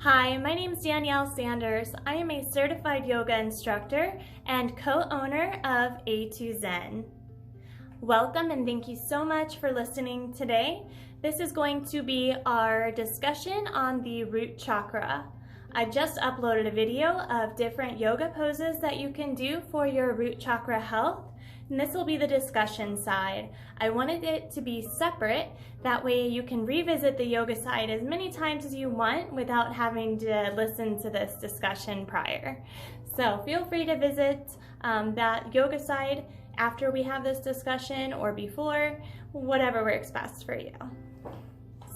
Hi, my name is Danielle Sanders. I am a certified yoga instructor and co-owner of A2Zen. Welcome and thank you so much for listening today. This is going to be our discussion on the root chakra. I just uploaded a video of different yoga poses that you can do for your root chakra health, and this will be the discussion side. I wanted it to be separate, that way you can revisit the yoga side as many times as you want without having to listen to this discussion prior. So feel free to visit that yoga side after we have this discussion or before, whatever works best for you.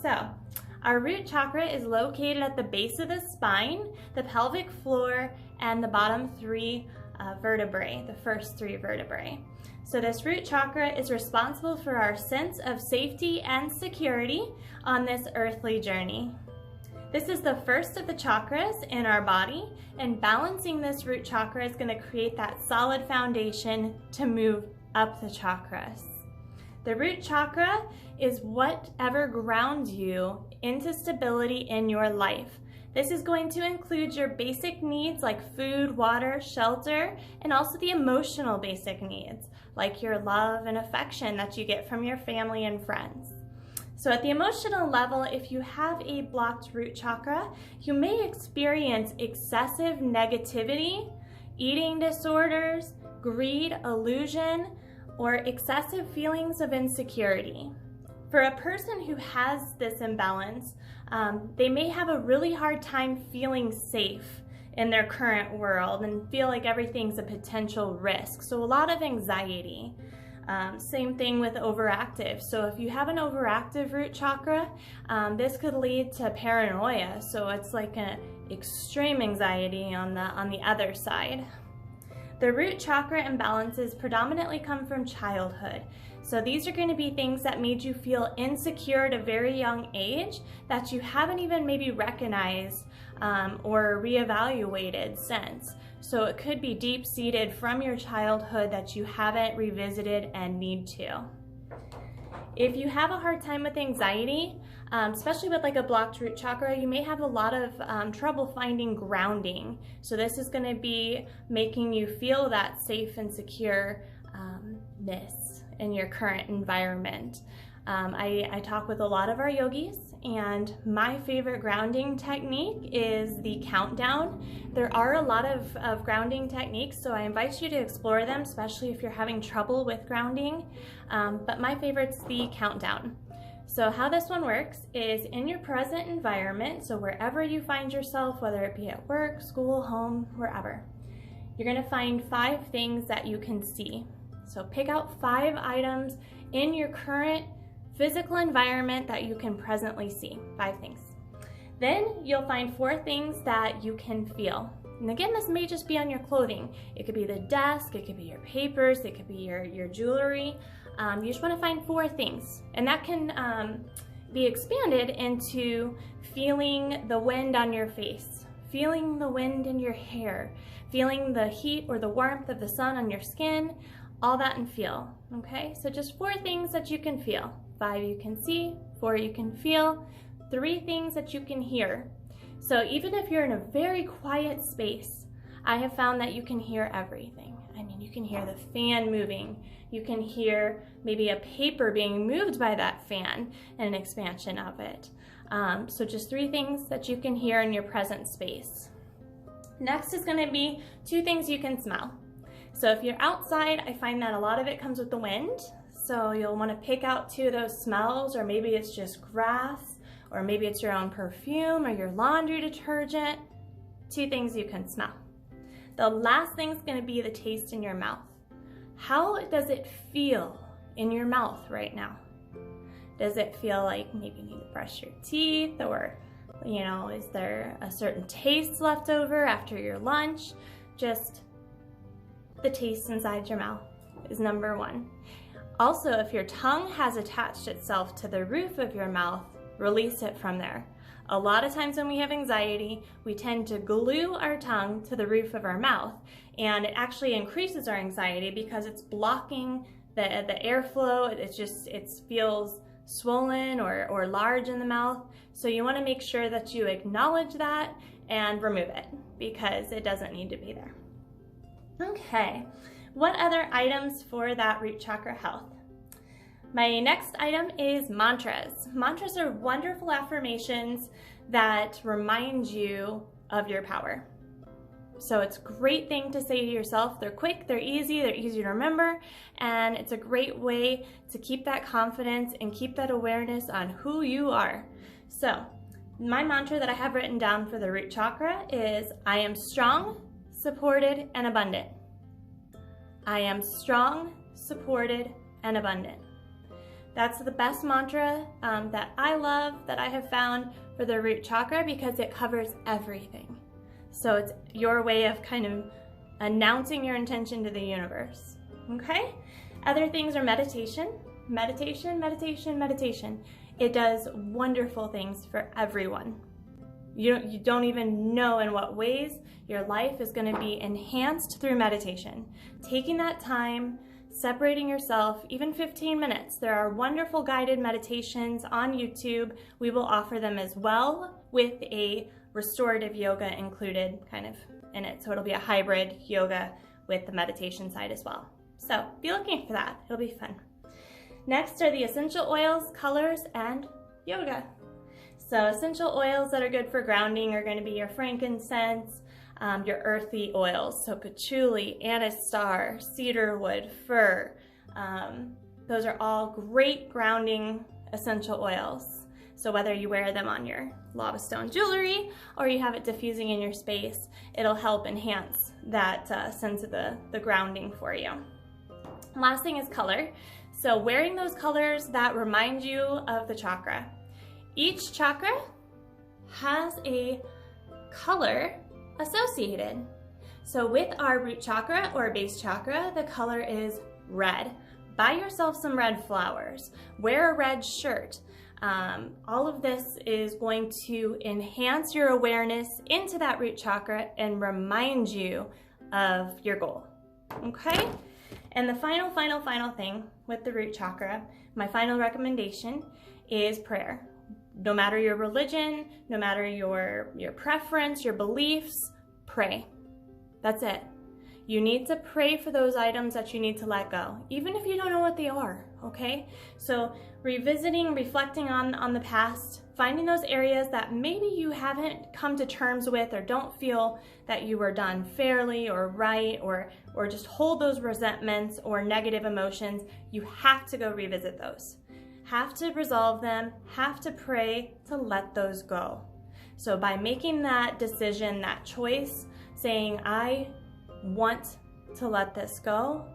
So, our root chakra is located at the base of the spine, the pelvic floor, and the bottom three vertebrae, the first three vertebrae. So this root chakra is responsible for our sense of safety and security on this earthly journey. This is the first of the chakras in our body, and balancing this root chakra is going to create that solid foundation to move up the chakras. The root chakra is whatever grounds you into stability in your life. This is going to include your basic needs like food, water, shelter, and also the emotional basic needs like your love and affection that you get from your family and friends. So at the emotional level, if you have a blocked root chakra, you may experience excessive negativity, eating disorders, greed, illusion, or excessive feelings of insecurity. For a person who has this imbalance, they may have a really hard time feeling safe in their current world and feel like everything's a potential risk. So a lot of anxiety. Same thing with overactive. So if you have an overactive root chakra, this could lead to paranoia. So it's like an extreme anxiety on the other side. The root chakra imbalances predominantly come from childhood. So these are going to be things that made you feel insecure at a very young age that you haven't even maybe recognized or reevaluated since. So it could be deep-seated from your childhood that you haven't revisited and need to. If you have a hard time with anxiety, especially with like a blocked root chakra, you may have a lot of trouble finding grounding. So this is going to be making you feel that safe and secureness in your current environment. I talk with a lot of our yogis, and my favorite grounding technique is the countdown. There are a lot of grounding techniques, so I invite you to explore them, especially if you're having trouble with grounding. But my favorite's the countdown. So how this one works is in your present environment, so wherever you find yourself, whether it be at work, school, home, wherever, you're going to find 5 things that you can see. So pick out 5 items in your current physical environment that you can presently see, 5 things. Then you'll find 4 things that you can feel. And again, this may just be on your clothing. It could be the desk, it could be your papers, it could be your jewelry. You just want to find 4 things. And that can be expanded into feeling the wind on your face, feeling the wind in your hair, feeling the heat or the warmth of the sun on your skin, all that and feel, okay? So just 4 things that you can feel. 5 you can see, 4 you can feel, 3 things that you can hear. So even if you're in a very quiet space, I have found that you can hear everything. I mean, you can hear the fan moving, you can hear maybe a paper being moved by that fan and an expansion of it. So just 3 things that you can hear in your present space. Next is going to be 2 things you can smell. So if you're outside, I find that a lot of it comes with the wind. So you'll want to pick out 2 of those smells, or maybe it's just grass, or maybe it's your own perfume or your laundry detergent. 2 things you can smell. The last thing is going to be the taste in your mouth. How does it feel in your mouth right now? Does it feel like maybe you need to brush your teeth, or, you know, is there a certain taste left over after your lunch? Just the taste inside your mouth is number 1. Also, if your tongue has attached itself to the roof of your mouth, release it from there. A lot of times when we have anxiety, we tend to glue our tongue to the roof of our mouth, and it actually increases our anxiety because it's blocking the airflow. It feels swollen or large in the mouth. So you want to make sure that you acknowledge that and remove it because it doesn't need to be there. Okay, what other items for that root chakra health? My next item is mantras. Mantras are wonderful affirmations that remind you of your power. So it's a great thing to say to yourself. They're quick, they're easy to remember, and it's a great way to keep that confidence and keep that awareness on who you are. So my mantra that I have written down for the root chakra is, I am strong, supported, and abundant. I am strong, supported, and abundant. That's the best mantra that I love, that I have found for the root chakra, because it covers everything. So it's your way of kind of announcing your intention to the universe, okay? Other things are meditation. Meditation, meditation, meditation. It does wonderful things for everyone. You don't even know in what ways your life is going to be enhanced through meditation. Taking that time, separating yourself, even 15 minutes. There are wonderful guided meditations on YouTube. We will offer them as well with a restorative yoga included kind of in it. So it'll be a hybrid yoga with the meditation side as well. So be looking for that. It'll be fun. Next are the essential oils, colors, and yoga. So essential oils that are good for grounding are going to be your frankincense, your earthy oils. So patchouli, anise star, cedarwood, fir. Those are all great grounding essential oils. So whether you wear them on your lava stone jewelry or you have it diffusing in your space, it'll help enhance that sense of the grounding for you. Last thing is color. So wearing those colors that remind you of the chakra. Each chakra has a color associated. So with our root chakra or base chakra, the color is red. Buy yourself some red flowers. Wear a red shirt. All of this is going to enhance your awareness into that root chakra and remind you of your goal, okay? And the final thing with the root chakra, my final recommendation is prayer. No matter your religion, no matter your preference, your beliefs, pray. That's it. You need to pray for those items that you need to let go, even if you don't know what they are, okay? So revisiting, reflecting on the past, finding those areas that maybe you haven't come to terms with or don't feel that you were done fairly or right, or just hold those resentments or negative emotions, you have to go revisit those. Have to resolve them, have to pray to let those go. So by making that decision, that choice, saying, I want to let this go,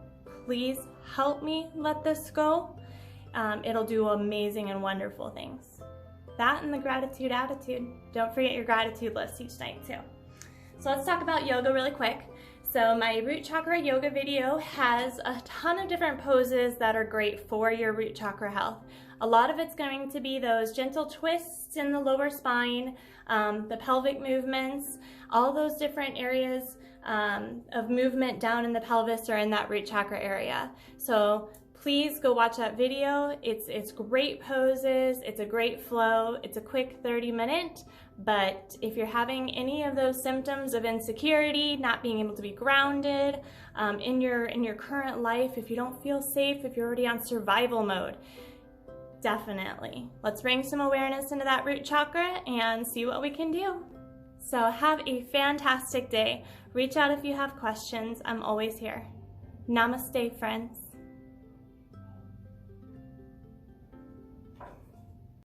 please help me let this go, it'll do amazing and wonderful things. That and the gratitude attitude. Don't forget your gratitude list each night too. So let's talk about yoga really quick. So my root chakra yoga video has a ton of different poses that are great for your root chakra health. A lot of it's going to be those gentle twists in the lower spine, the pelvic movements, all those different areas of movement down in the pelvis or in that root chakra area. So please go watch that video. It's great poses, it's a great flow, it's a quick 30-minute, but if you're having any of those symptoms of insecurity, not being able to be grounded in your current life, if you don't feel safe, if you're already on survival mode, definitely. Let's bring some awareness into that root chakra and see what we can do. So have a fantastic day. Reach out if you have questions. I'm always here. Namaste, friends.